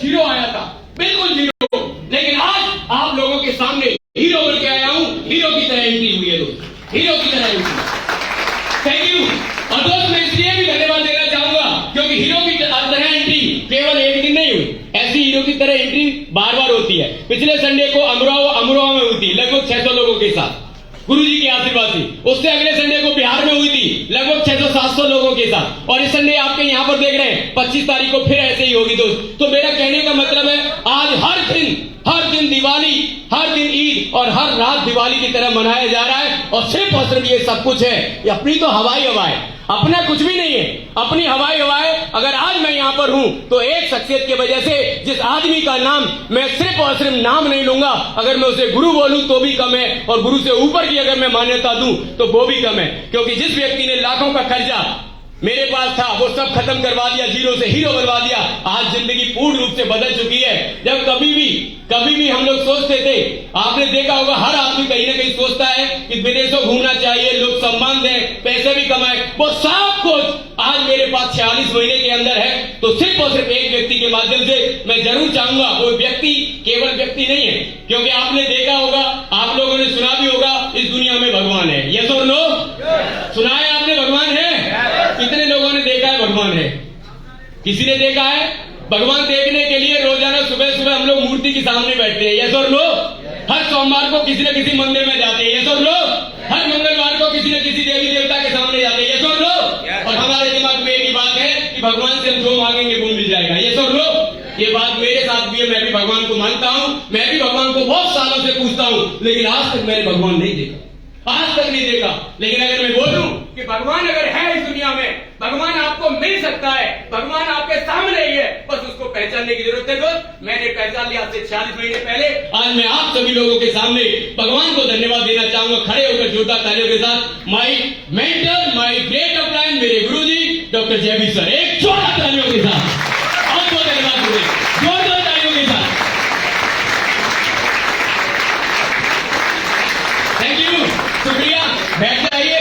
Zero आया था, बिल्कुल जीरो। लेकिन आज आप लोगों के सामने हीरो बन के आया हूं, हीरो की तरह एंट्री हुई है दोस्त, हीरो की तरह एंट्री। Thank you. और दोस्त मैं इसलिए भी धन्यवाद देना चाहूंगा क्योंकि हीरो की तरह एंट्री केवल एक दिन नहीं हुई, ऐसी हीरो की तरह एंट्री बार बार होती है। पिछले संडे को अमरोहा में हुई थी लगभग 600 लोगों के साथ, गुरुजी के आशीर्वाद से। उससे अगले संडे को बिहार में हुई थी लगभग 600-700 लोगों के साथ, और इस संडे आपके यहां पर देख रहे हैं 25 तारीख को फिर ऐसे ही होगी दोस्त। तो मेरा कहने का मतलब है आज हर दिन दिवाली, हर दिन ईद और हर रात दिवाली की तरह मनाया जा रहा है। और सिर्फ ये सब कुछ है, ये अपनी तो हवाई हवा है, अपना कुछ भी नहीं है, अपनी हवाई हवा है। अगर आज मैं यहां पर हूं तो एक शख्सियत की वजह से, जिस आदमी का नाम मैं सिर्फ और सिर्फ नाम नहीं लूंगा, अगर मैं उसे गुरु बोलूं तो भी कम है, और गुरु से ऊपर की अगर मैं मान्यता दूं तो वो भी कम है। क्योंकि जिस व्यक्ति ने लाखों का खर्चा मेरे पास था वो सब खत्म करवा दिया, जीरो से हीरो बनवा दिया, आज जिंदगी पूर्ण रूप से बदल चुकी है। जब कभी भी हम लोग सोचते थे, आपने देखा होगा हर आदमी कहीं ना कहीं सोचता है कि विदेशों घूमना चाहिए, लोग सम्मान दें, पैसे भी कमाए, वो सब कुछ आज मेरे पास 46 महीने के अंदर है। तो सिर्फ और सिर्फ एक व्यक्ति के माध्यम से मैं जरूर चाहूंगा, वो व्यक्ति केवल व्यक्ति नहीं है, क्योंकि आपने देखा होगा, आप लोगों ने सुना भी होगा, इस दुनिया में भगवान है। यस और नो? सुना है आपने भगवान है? कितने लोगों ने देखा है भगवान है? किसी ने देखा है? भगवान देखने के लिए रोजाना सुबह सुबह हम लोग मूर्ति के सामने बैठते हैं। यस और नो? हर सोमवार को किसी न किसी मंदिर में जाते हैं। यस और नो? हर मंगलवार को किसी न किसी देवी देवता के सामने जाते हैं। यस और नो? और हमारे दिमाग में एक ही बात है कि भगवान से हम जो मांगेंगे वो मिल जाएगा। यस और नो? ये बात मेरे साथ भी है, मैं भी भगवान को मानता हूं, मैं भी भगवान को बहुत सालों से पूछता हूं, लेकिन आज तक मैंने भगवान नहीं देखा, आज तक नहीं देखा। लेकिन अगर मैं बोलूं कि भगवान अगर है इस दुनिया में, भगवान आपको मिल सकता है, भगवान आपके सामने ही है, बस उसको पहचानने की जरूरत है दोस्त। मैंने पहचान लिया आज से 46 महीने पहले। आज मैं आप सभी लोगों के सामने भगवान को धन्यवाद देना चाहूंगा, खड़े होकर जोरदार तालियों के साथ। My mentor, my great upline, मेरे गुरुजी डॉक्टर जयवीर सर, एक जोरदार तालियों के साथ बहुत धन्यवाद गुरु, जोरदार तालियों के साथ। थैंक यू, शुक्रिया, बैठ जाइए।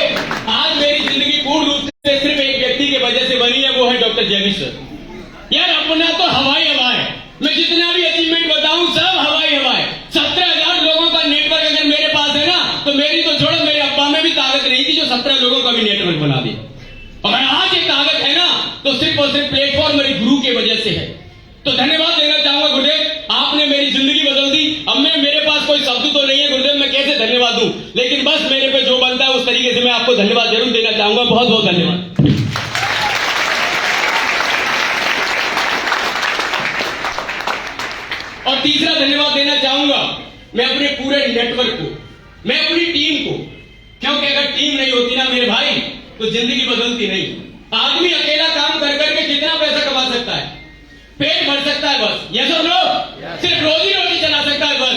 आज मेरी जिंदगी पूर्ण रूप से सिर्फ एक व्यक्ति की वजह से बनी है, वो है डॉक्टर जयवीर सर। यार अपना तो हवाई हवा है, मैं जितना भी अचीवमेंट बताऊं सब हवाई हवा है। 17,000 लोगों का नेटवर्क अगर मेरे पास है ना, तो मेरी तो छोड़ो, मेरे अब्बा में भी ताकत नहीं थी जो 17 लोगों का भी नेटवर्क बना दिया। और आज ये ताकत है ना, तो सिर्फ और सिर्फ प्लेटफॉर्म मेरे गुरु की वजह से है। तो धन्यवाद देना चाहूंगा गुरुदेव, आपने मेरी जिंदगी बदल दी। अब मेरे पास कोई शब्द तो नहीं है गुरुदेव, मैं कैसे धन्यवाद दूं, लेकिन बस मेरे पे जो बनता है उस तरीके से मैं आपको धन्यवाद जरूर देना चाहूंगा। बहुत बहुत धन्यवाद। और तीसरा धन्यवाद देना चाहूंगा मैं अपने पूरे नेटवर्क को, मैं अपनी टीम को, क्योंकि अगर टीम नहीं होती ना मेरे भाई तो जिंदगी बदलती नहीं। आदमी अकेला काम कर करके कितना पैसा कमा सकता है, पेट भर सकता है बस, यस और नो? सिर्फ रोजी रोटी चला सकता है बस,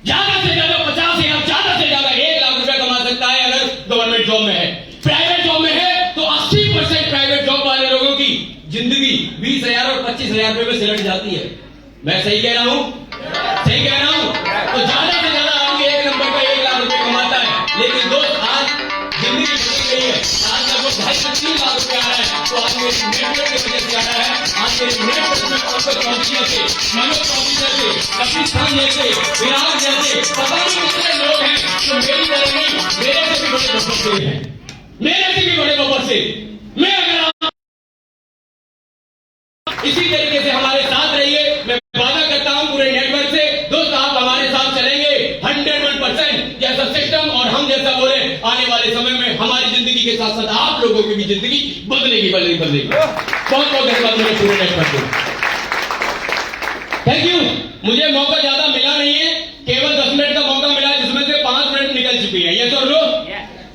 ज्यादा से ज्यादा 50,000, ज्यादा से ज्यादा 1 लाख रुपया कमा सकता है अगर गवर्नमेंट जॉब में है। प्राइवेट जॉब में है तो 80% प्राइवेट जॉब वाले लोगों की जिंदगी 20,000 और 25,000 रुपए में सिलट जाती है। मैं सही कह रहा हूं? सही कह रहा हूं? तो ज्यादा से ज्यादा आदमी 1 नंबर का 1 लाख रुपए कमाता है। लेकिन दोस्त आज जिंदगी बदल गई है, आज लगभग 2.5-3 लाख रुपए आ रहा है, तो आज मेरे नेटवर्क की वजह से आ रहा है। आज मेरे नेटवर्क में चौधरी जैसे, मनोज चौधरी जैसे, कपिल खान जैसे, विराट जैसे पता नहीं कितने लोग हैं जो मेरी तरह नहीं, मेरे से भी बड़े बब्बर से हैं, मेरे से भी बड़े बब्बर से। मैं अगर इसी तरीके से हमारे साथ रहिए, मैं वादा करता हूं पूरे नेटवर्क से, दोस्त आप हमारे साथ चलेंगे 101% जैसा सिस्टम और हम जैसा बोले, आने वाले समय में हमारी जिंदगी के साथ साथ आप लोगों की भी जिंदगी बदलेगी। बहुत बहुत धन्यवाद मेरे पूरे नेटवर्क को। Thank you. मुझे मौका ज्यादा मिला नहीं है, केवल 10 मिनट का मौका मिला है, जिसमें से 5 मिनट निकल चुकी है। यस और नो?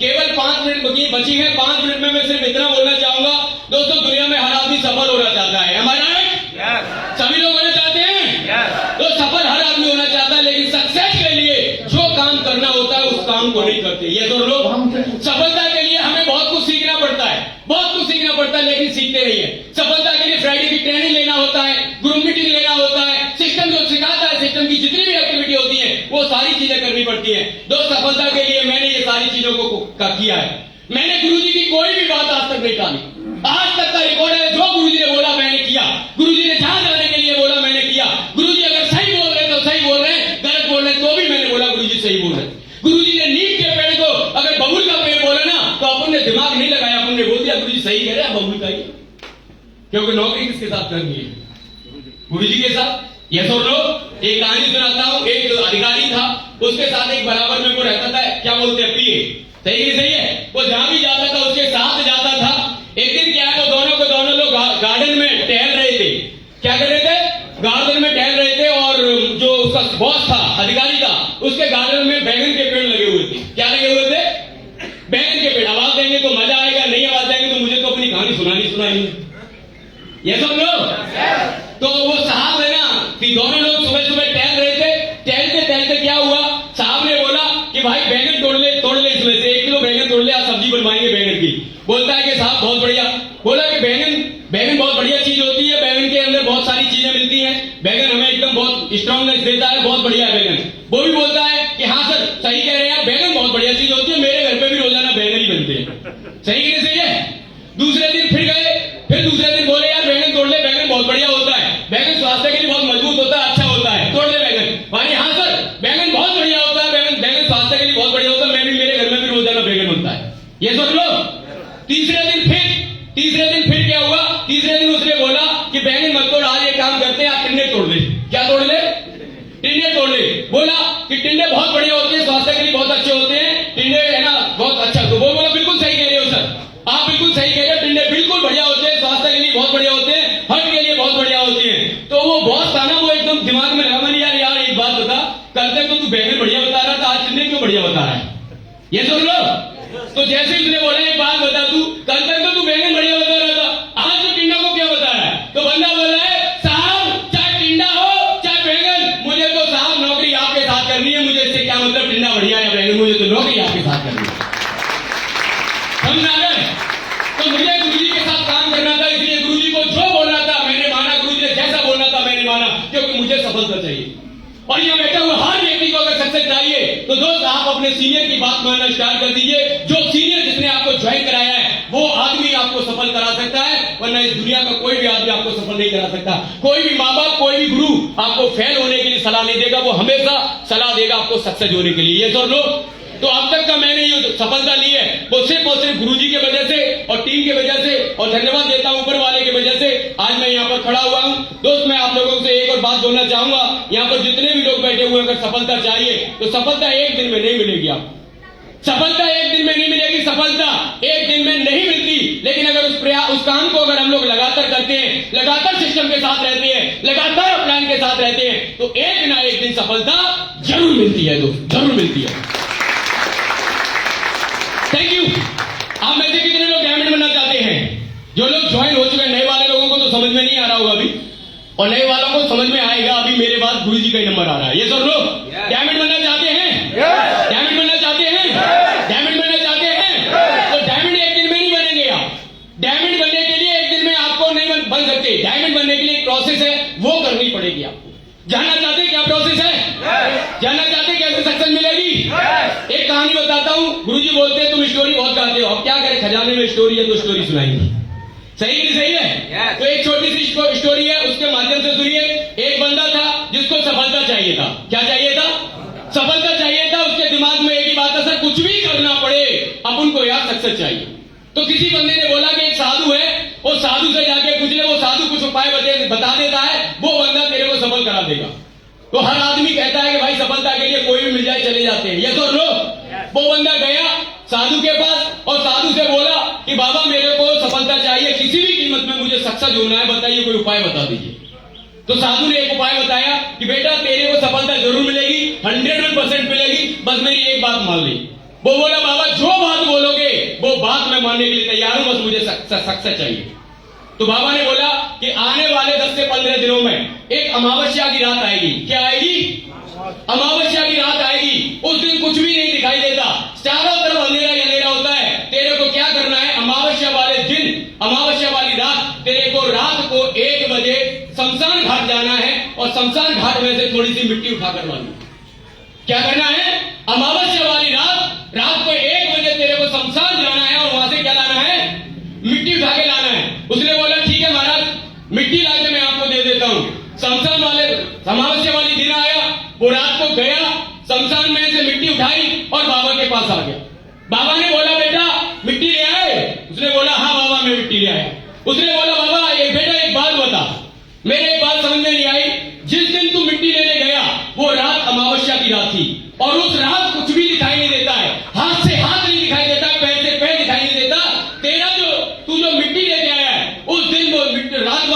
केवल 5 मिनट बची है। 5 मिनट में मैं सिर्फ इतना बोलना चाहूंगा, दोस्तों दुनिया में हर आदमी सफल होना चाहता है, हमारा सभी लोग होना चाहते हैं। तो सफल हर आदमी होना चाहता है, लेकिन सक्सेस के लिए जो काम करना होता है उस काम को नहीं करते। ये तो लोग, सफलता के लिए हमें बहुत कुछ सीखना पड़ता है, बहुत कुछ सीखना पड़ता है, लेकिन सीखते नहीं है। सफलता के लिए फ्राइडे की ट्रेनिंग लेना होता है, ग्रुप मीटिंग लेना होता है, सिस्टम जो सिखाता है, सिस्टम की जितनी भी एक्टिविटी होती है वो सारी चीजें करनी पड़ती है। दोस्त सफलता के लिए मैंने ये सारी चीजों को किया है। मैंने गुरुजी की कोई भी बात आज तक नहीं टाली, आज तक का रिकॉर्ड है, जो गुरुजी ने बोला मैंने किया, गुरुजी ने जहां जाने के लिए बोला मैंने किया। क्योंकि नौकरी किसके साथ करनी है? गुरु जी के साथ। यस और नो? एक कहानी सुनाता हूं। एक अधिकारी था, उसके साथ एक बराबर में वो रहता था, क्या बोलते हैं, पीए। सही नहीं सही है? वो जहां भी जाता था उसके साथ जाता था। एक दिन क्या है, वो दोनों लोग गार्डन में टहल रहे थे। क्या कर रहे थे? गार्डन में टहल रहे थे, और जो उसका बॉस था, अधिकारी था, उसके गार्डन में बैंगन के पेड़ लगे हुए थे। क्या लगे हुए थे? बैंगन के पेड़। आवाज देंगे तो मजा आएगा, नहीं आवाज देंगे तो मुझे तो अपनी कहानी सुनानी। ये सब लोग तो वो साहब है ना कि दोनों लोग सुबह सुबह टहल रहे थे। टहलते टहलते क्या हुआ, साहब ने बोला कि भाई बैंगन तोड़ ले इसमें से 1 किलो बैंगन तोड़ ले, आप सब्जी बनवाएंगे बैंगन की। बोलता है कि साहब बहुत बढ़िया। बोला कि बैंगन बहुत बढ़िया चीज होती है, बैंगन के अंदर बहुत सारी चीजें मिलती हैं, बैंगन हमें एकदम बहुत स्ट्रांगनेस देता है, बहुत बढ़िया है बैंगन। वो भी बोलता है कि हाँ सर सही कह रहे हैं, बैंगन बहुत बढ़िया चीज होती है, मेरे घर पे भी रोजाना बैंगन ही बनते हैं। सही कि नहीं सही है? दूसरे दिन फिर गए, फिर दूसरे दिन बोले यार बैंगन तोड़ ले, बैंगन बहुत बढ़िया होता है, बैंगन स्वास्थ्य के लिए बहुत मजबूत होता है, अच्छा होता है, तोड़ ले बैंगन। भाई हाँ सर बैंगन बहुत बढ़िया होता है, बैंगन स्वास्थ्य के लिए बहुत बढ़िया होता है, मेरे घर में भी रोजाना बैंगन बनता है। ये सोच लो। तीसरे दिन फिर क्या हुआ, तीसरे दिन उसने बोला कि बैंगन मत तोड़, आज एक काम करते हैं, आज टिंडे तोड़ ले। क्या तोड़ ले? टिंडे तोड़ ले। बोला कि टिंडे बहुत बढ़िया होते हैं, स्वास्थ्य के लिए बहुत अच्छे होते हैं, टिंडे है ना बहुत अच्छा। तो वो बोला बिल्कुल सही कह रहे हो सर, आप बिल्कुल सही कह रहे हो, टिंडे बिल्कुल बढ़िया होते हैं, स्वास्थ्य के लिए बहुत बढ़िया होते हैं, हर्ट के लिए बहुत बढ़िया होते हैं। तो वो बॉस था ना, वो एकदम दिमाग में लगा, मैंने यार एक बात बता, कल तक तो तू बैंगन बढ़िया बता रहा था, आज टिंडे क्यों बढ़िया बता रहा है? ये सुन लो। तो जैसे ही उसने बोला एक बात बता, तू कल तक तो तू बैंगन बढ़िया बता रहा था, आज तो टिंडा को क्या बता रहा है? तो बंदा बोल रहा है साहब चाहे टिंडा हो चाहे बैंगन, मुझे तो साहब नौकरी आपके साथ करनी है, मुझे इससे क्या मतलब टिंडा बढ़िया या बैंगन, मुझे तो नौकरी आपके साथ करनी है। समझ आ गए? तो मुझे गुरुजी के साथ काम करना था, इसलिए गुरुजी को जो बोलना था मैंने माना, गुरुजी ने जैसा बोलना था मैंने माना, क्योंकि मुझे सफलता चाहिए। और यहाँ बैठा हुआ हर व्यक्ति को अगर सक्सेस चाहिए तो दोस्त आप अपने सीनियर की बात मानना स्टार्ट कर दीजिए। जो सीनियर जिसने आपको ज्वाइन कराया है वो आदमी आपको सफल करा सकता है, वरना इस दुनिया का कोई भी आदमी आपको सफल नहीं करा सकता। कोई भी माँ बाप, कोई भी गुरु आपको फेल होने के लिए सलाह नहीं देगा, वो हमेशा सलाह देगा आपको सक्सेस होने के लिए। ये सर लोग तो अब तक का मैंने ये सफलता ली है वो सिर्फ और सिर्फ गुरुजी की वजह से और टीम की वजह से, और धन्यवाद देता हूं ऊपर वाले की वजह से आज मैं यहाँ पर खड़ा हुआ हूं। दोस्त मैं आप लोगों से एक और बात बोलना चाहूंगा, यहाँ पर जितने भी लोग बैठे हुए अगर सफलता चाहिए तो सफलता एक दिन में नहीं मिलेगी। आपको सफलता एक दिन में नहीं मिलेगी, सफलता एक दिन में नहीं मिलती। लेकिन अगर उस काम को अगर हम लोग लगातार करते हैं, लगातार सिस्टम के साथ रहते हैं, लगातार प्लान के साथ रहते हैं, तो एक ना एक दिन सफलता जरूर मिलती है दोस्त, जरूर मिलती है। Thank you. आप में से कितने लोग डायमंड बनना चाहते हैं? जो लोग ज्वाइन हो चुके हैं, नए वाले लोगों को तो समझ में नहीं आ रहा होगा अभी, और नए वालों को समझ में आएगा अभी। मेरे बाद गुरुजी का ही नंबर आ रहा है। ये सब लोग डायमंड बनना चाहते हैं? डायमंड बनना चाहते हैं? डायमंड बनना चाहते हैं? तो डायमंड एक दिन में नहीं बनेंगे आप। डायमंड बनने के लिए एक दिन में आपको नहीं बन सकते। डायमंड बनने के लिए एक प्रोसेस है, वो करनी पड़ेगी आपको। जानना चाहते क्या प्रोसेस है? जानना चाहते कैसे सक्सेस मिलेगी? एक कहानी बताता हूं। गुरुजी बोलते हैं तुम स्टोरी बहुत गाते हो, अब क्या करें, खजाने में स्टोरी है तो स्टोरी सुनाएंगे। सही नहीं सही है? तो एक छोटी सी स्टोरी है, उसके माध्यम से सुनिए। एक बंदा था जिसको सफलता चाहिए था। क्या चाहिए था? सफलता चाहिए था। उसके दिमाग में एक ही बात था, सर कुछ भी करना पड़े अपन को यार सक्सेस चाहिए। तो किसी बंदे ने बोला कि एक साधु है, वो साधु से जाके पूछ ले, वो साधु कुछ उपाय बता देता है, वो बंदा तेरे को सफल करा देगा। तो हर आदमी कहता है कि भाई सफलता के लिए कोई भी मिल जाए चले जाते हैं। ये तो लो। वो बंदा गया साधु के पास और साधु से बोला कि बाबा मेरे को सफलता चाहिए, किसी भी कीमत में मुझे सक्सेस होना है, बताइए कोई उपाय बता दीजिए। तो साधु ने एक उपाय बताया कि बेटा तेरे को सफलता जरूर मिलेगी, 100% मिलेगी, बस मेरी एक बात मान ली। वो बोला बाबा जो बात बोलोगे वो बात मैं मानने के लिए तैयार हूं, बस मुझे सक्सेस चाहिए। तो बाबा ने बोला कि आने वाले 10 से 15 दिनों में एक अमावस्या की रात आएगी। क्या आएगी? अमावस्या की रात आएगी। उस दिन कुछ भी नहीं दिखाई देता, चारों तरफ अंधेरा ही अंधेरा होता है। तेरे को क्या करना है? अमावस्या वाले दिन, अमावस्या वाली रात, तेरे को रात को 1 बजे शमशान घाट जाना है और शमशान घाट में से थोड़ी सी मिट्टी उठा कर लानी। क्या करना है? अमावस्या वाली रात को 1 बजे तेरे को शमशान जाना है और वहां से क्या लाना है? मिट्टी उठा के लाना है। उसने बोला ठीक है महाराज, मिट्टी लाके मैं आपको दे देता हूं। शमशान वाले अमावस्या वाली दिन आया, वो रात को गया, शमशान में से मिट्टी उठाई और बाबा के पास आ गया। बाबा ने बोला बेटा मिट्टी ले आए? उसने बोला हाँ बाबा मैं मिट्टी ले आया। उसने बोला बाबा ये बेटा वो रात अमावस्या की रात थी और उस रात कुछ भी दिखाई नहीं देता है, हाथ से हाथ नहीं दिखाई देता, पैर से पैर दिखाई नहीं देता। तेरा तू जो मिट्टी लेके आया है उस दिन वो रात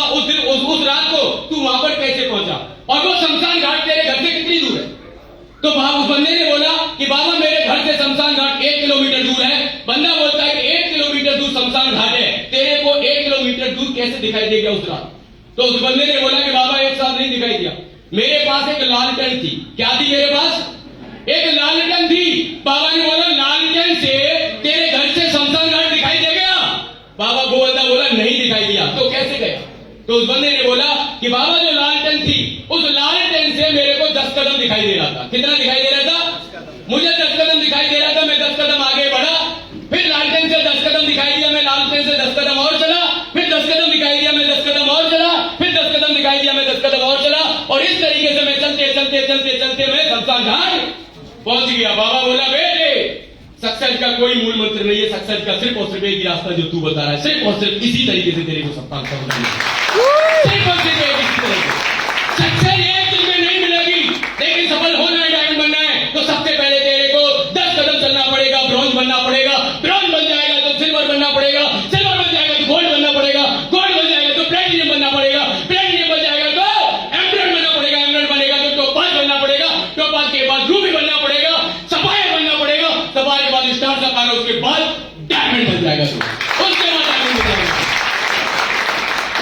उस रात को तू वहां पर कैसे पहुंचा और वो शमशान घाट तेरे घर से कितनी दूर है? तो उस बंदे ने बोला कि बाबा मेरे घर से शमशान घाट 1 किलोमीटर दूर है। बंदा बोलता है कि 1 किलोमीटर दूर शमशान घाट है, तेरे को 1 किलोमीटर दूर कैसे दिखाई दे गया उस रात? तो उस बंदे ने बोला कि बाबा एक साथ नहीं दिखाई दिया, मेरे पास एक लालटेन थी। क्या थी मेरे पास? एक लालटेन थी। बाबा ने बोला लालटेन से तेरे घर से शमशान घाट दिखाई दे गया? बाबा को बोला नहीं दिखाई दिया। तो कैसे गया? तो उस बंदे ने बोला कि बाबा जो लालटेन थी उस लालटेन से मेरे को 10 कदम दिखाई दे रहा था। कितना दिखाई दे रहा था? मुझे 10 कदम दिखाई दे रहा था। मैं 10 कदम आगे बढ़ा, फिर लालटेन से 10 कदम दिखाई दिया, मैं लालटेन से 10 कदम और चला, फिर 10 कदम दिखाई दिया, मैं 10 कदम और चला, फिर 10 कदम दिखाई दिया, मैं 10 कदम और चला और इस तरीके से मैं चलते चलते चलते चलते मैं शमशान घाट पहुंच गया। बाबा बोला बेटे सक्सेस का कोई मूल मंत्र नहीं है, सक्सेस का सिर्फ और सिर्फ एक ही रास्ता जो तू बता रहा है, सिर्फ और सिर्फ इसी तरीके से तेरे को सफलता समझना है, सिर्फ और सिर्फ एक इसी तरीके। सक्सेस एक दिन में नहीं मिलेगी, लेकिन सफल होना है, डायमंड बनना है तो सबसे पहले तेरे को 10 कदम चलना पड़ेगा, ब्रॉन्ज बनना पड़ेगा, ब्रॉन्ज बन जाएगा तो सिल्वर बनना पड़ेगा, सिल्वर बन जाएगा तो गोल्ड बनना पड़ेगा, गोल्ड बन जाएगा तो प्लेटिनियम बनना पड़ेगा, प्लेटिनियम बन जाएगा तो एमराल्ड बनना पड़ेगा, एमराल्ड बनेगा तो टोपाज बनना पड़ेगा, टोपाज के बाद रूबी बनना पड़ेगा, सफायर बनना पड़ेगा, सफायर के बाद स्टार सफायर, उसके बाद डायमंड बन जाएगा तो उसके बाद डायमंड बन जाएगा।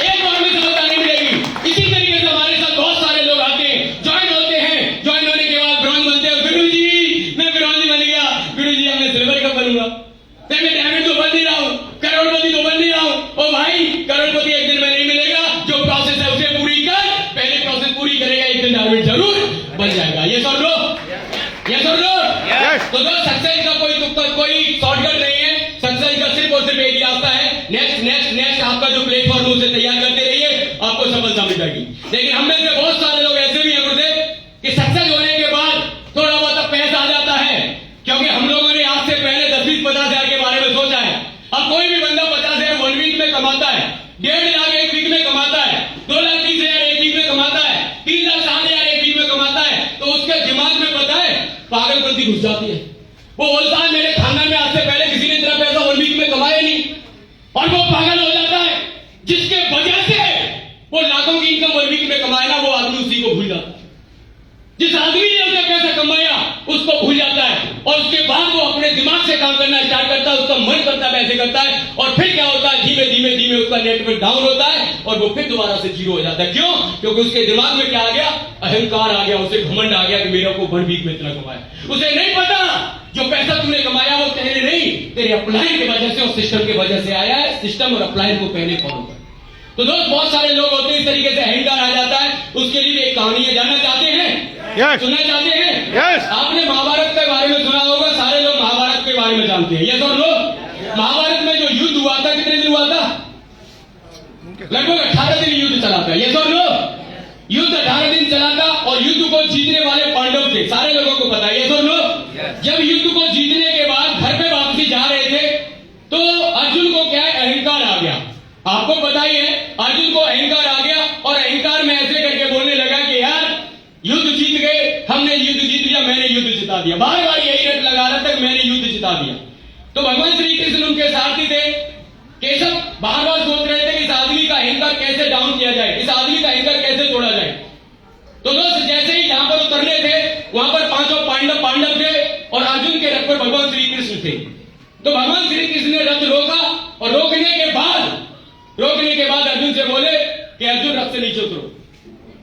एक बार में सफलता नहीं मिलेगी। इसी तरीके से हमारे साथ बहुत सारे लोग आते हैं, ज्वाइन होते हैं, ज्वाइन होने के बाद ब्रॉन्ज बनते हैं। गुरुजी मैं ब्रॉन्ज बन गया, गुरुजी अब मैं सिल्वर कब बनूंगा? मैं डायमंड तो बन नहीं रहा हूं, करोड़पति तो बन नहीं रहा हूं। ओ भाई करोड़पति एक दिन में नहीं मिलेगा, जो प्रोसेस है उसे पूरी कर, पहले प्रोसेस पूरी करेगा एक दिन डायमंड जरूर बन जाएगा। ये सुन लो, ये सुन लो। तो सक्सेस का कोई शॉर्टकट नहीं है, सक्सेस का सिर्फ और सिर्फ एक ही रास्ता है। नेक्स्ट नेक्स्ट नेक्स्ट आपका जो प्लेटफॉर्म है उसे तैयार करते रहिए, आपको सफलता मिल जाएगी। लेकिन हम में से बहुत सारे लोग ऐसे भी हैं गुरुदेव कि सक्सेस होने के बाद थोड़ा बहुत पैसा आ जाता है, क्योंकि हम लोगों ने आज से पहले 10-20-50 हजार के बारे में सोचा है। अब कोई भी बंदा 50 हजार 1 वीक में कमाता है, 1.5 लाख 1 वीक में कमाता है, 2,30,000 1 वीक में कमाता है, 3,60,000 1 वीक में कमाता है, तो उसके दिमाग में पता है पागलपंती घुस जाती है। वो बोलता है मेरे खानदान में आज से पहले किसी ने इतना पैसा 1 वीक में कमाया नहीं, और वो पागल हो जाता है, जिसके वजह से वो लाखों की इनकम 1 वीक में कमाया ना, वो आदमी उसी को भूल जाता है। जिस आदमी ने उसे पैसा कमाया उसको भूल जाता है और उसके बाद वो अपने दिमाग से काम करना स्टार्ट करता है, उसका मन करता है वैसे करता है, और फिर क्या होता है धीमे धीमे धीमे उसका नेटवर्क डाउन होता है और वो फिर दोबारा से जीरो हो जाता है। क्यों? क्योंकि उसके दिमाग में क्या आ गया? अहंकार आ गया, उसे घमंड आ गया कि मेरे को 1 वीक में इतना कमाया। उसे नहीं पता जो पैसा तूने कमाया वो तेरे नहीं, तेरे अपलाइन की वजह से और सिस्टम की वजह से आया है। सिस्टम और अपलाइन को पहले फॉलो कर। तो दोस्त बहुत सारे लोग होते हैं इस तरीके से, अहंकार आ जाता है। उसके लिए एक कहानी है, जानना चाहते हैं? सुनना चाहते हैं? आपने महाभारत के बारे में सुना होगा, सारे लोग महाभारत के बारे में जानते हैं। ये सब लोग महाभारत में जो युद्ध हुआ था कितने दिन हुआ था? लगभग 18 दिन युद्ध चला था। ये सब लोग युद्ध 18 दिन चला था और युद्ध को जीतने वाले पांडव थे, सारे लोगों को पता है। ये सब लोग जब युद्ध को जीतने के बाद घर पे वापसी जा रहे थे तो अर्जुन को क्या है? अहंकार आ गया। आपको पता ही है अर्जुन को अहंकार आ गया और अहंकार में ऐसे करके बोलने लगा कि यार युद्ध जीत गए, हमने युद्ध जीत लिया, मैंने युद्ध जिता दिया। बार बार यही रट लगा रहा था, मैंने युद्ध जिता दिया। तो भगवान श्री कृष्ण उनके सारथी थे, केशव बार बार सोच रहे थे कि इस आदमी का अहंकार कैसे डाउन किया जाए, इस आदमी का अहंकार कैसे तोड़ा जाए। तो दोस्त जैसे ही यहां पर उतरने थे वहां पर 5 पांडव थे और अर्जुन के रथ पर भगवान श्री कृष्ण थे। तो भगवान श्री कृष्ण ने रथ रोका और रोकने के बाद अर्जुन से बोले कि अर्जुन रथ से नीचे उतरो,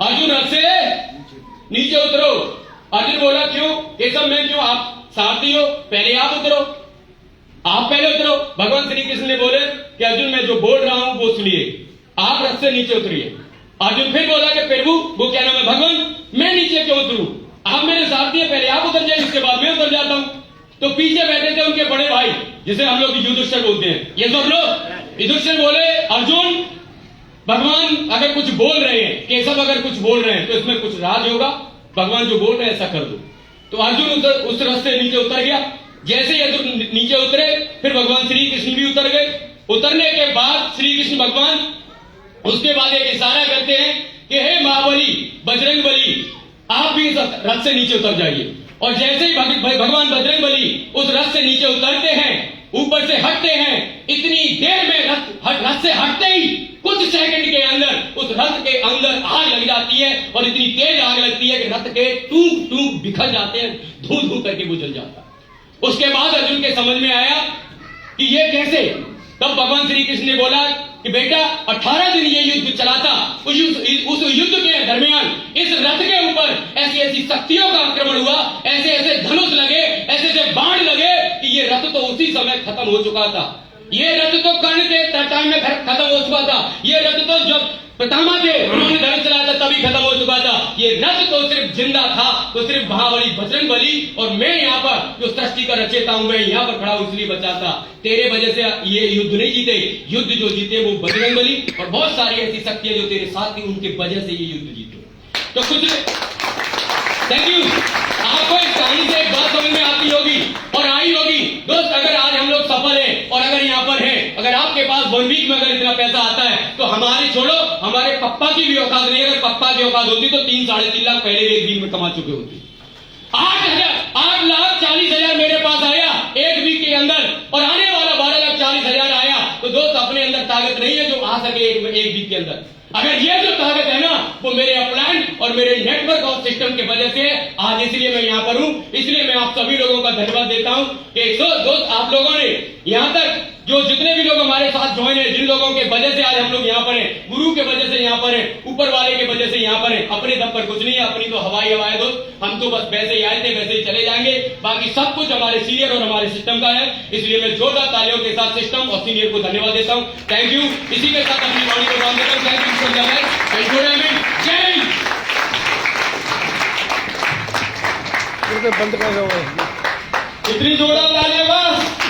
अर्जुन रथ से नीचे उतरो। अर्जुन बोला क्यों? केशव मैं क्यों? आप सारथी हो, पहले आप उतरो, आप पहले उतरो। भगवान श्री कृष्ण ने बोले कि अर्जुन मैं जो बोल रहा हूं वो सुनिए, आप रथ से नीचे उतरिए। अर्जुन फिर बोला कि प्रभु वो क्या नाम है? भगवान मैं नीचे क्यों उतरूं? आप मेरे सारथी है, पहले आप उतर जाए, इसके बाद मैं उतर जाता हूं। तो पीछे बैठे थे उनके बड़े भाई, जिसे हम लोग युधिष्ठिर बोलते हैं। ये सब लोग युधिष्ठिर बोले अर्जुन भगवान अगर कुछ बोल रहे हैं, केशव अगर कुछ बोल रहे हैं तो इसमें कुछ राज होगा, भगवान जो बोल रहे हैं ऐसा कर दो। तो अर्जुन उस रास्ते नीचे उतर गया। जैसे ही अर्जुन नीचे उतरे फिर भगवान श्री कृष्ण भी उतर गए। उतरने के बाद श्री कृष्ण भगवान उसके बाद एक इशारा करते हैं कि हे महाबली बजरंग बली, आप भी इस रथ से नीचे उतर जाइए। और जैसे ही भगवान बजरंगबली उस रथ से नीचे उतरते हैं, ऊपर से हटते हैं, इतनी देर में रथ से हटते ही कुछ सेकंड के अंदर उस रथ के अंदर आग लग जाती है और इतनी तेज आग लगती है कि रथ के टूक टूक बिखर जाते हैं, धू धू करके वो जल जाता है। उसके बाद अर्जुन के समझ में आया कि ये कैसे। तब भगवान श्री कृष्ण ने बोला कि बेटा 18 दिन ये युद्ध चला था, उस युद्ध के दरमियान इस रथ के ऊपर ऐसी ऐसी शक्तियों का आक्रमण हुआ, ऐसे ऐसे धनुष लगे, ऐसे ऐसे बाण लगे कि ये रथ तो उसी समय खत्म हो चुका था। ये रथ तो कर्ण के टाइम में खत्म हो चुका था। ये रथ तो जब पितामह थे उन्होंने धनुष चलाया था तभी खत्म हो चुका था। ये रथ तो सिर्फ जिंदा था, तो सिर्फ महाबली बजरंगबली और मैं यहाँ पर जो सृष्टि का रचयिता हूं, मैं यहाँ पर खड़ा हूं इसलिए बचा था। तेरे वजह से ये युद्ध नहीं जीते, युद्ध जो जीते वो बजरंगबली और बहुत सारी ऐसी शक्तियां जो तेरे साथ थी उनके वजह से ये युद्ध जीते। तो कुछ थैंक यू। आपको इस कहानी से एक बात समझ में आती होगी और आई होगी दोस्त, अगर आज हम लोग सफल हैं और अगर यहाँ पर हैं, अगर आपके पास 1 वीक में अगर इतना पैसा आता है तो हमारी छोड़ो, हमारे पप्पा की भी औकात नहीं। अगर पप्पा की औकात होती तो 3-3.5 लाख पहले भी 1 वीक में कमा चुके होते। 8,40,000 मेरे पास आया 1 वीक के अंदर और आने वाला 12,40,000 आया। तो दोस्त अपने अंदर ताकत नहीं है जो आ सके 1 वीक के अंदर। अगर ये जो ताकत है ना वो मेरे अपलाइन और मेरे नेटवर्क और सिस्टम की वजह से आज, इसलिए मैं यहाँ पर हूँ। इसलिए मैं आप सभी लोगों का धन्यवाद देता हूँ कि दोस्त आप लोगों ने यहाँ तक जो जितने भी लोग हमारे साथ ज्वाइन है, जिन लोगों के वजह से आज हम लोग यहाँ पर हैं, गुरु के वजह से यहाँ पर हैं, ऊपर वाले के वजह से यहाँ पर हैं। अपने दम पर कुछ नहीं है, अपनी तो हवाई हवा है दोस्त। हम तो बस वैसे ही आए थे वैसे ही चले जाएंगे। बाकी सब कुछ हमारे सीनियर और हमारे सिस्टम का है। इसलिए मैं जोरदार तालियों के साथ सिस्टम और सीनियर को धन्यवाद देता हूँ। Thank you. इसी के साथ अपनी वाणी को काम देता हूँ। Thank you so much. जय हिंद। बंद कर दो। इतनी जोरदार तालियां बस।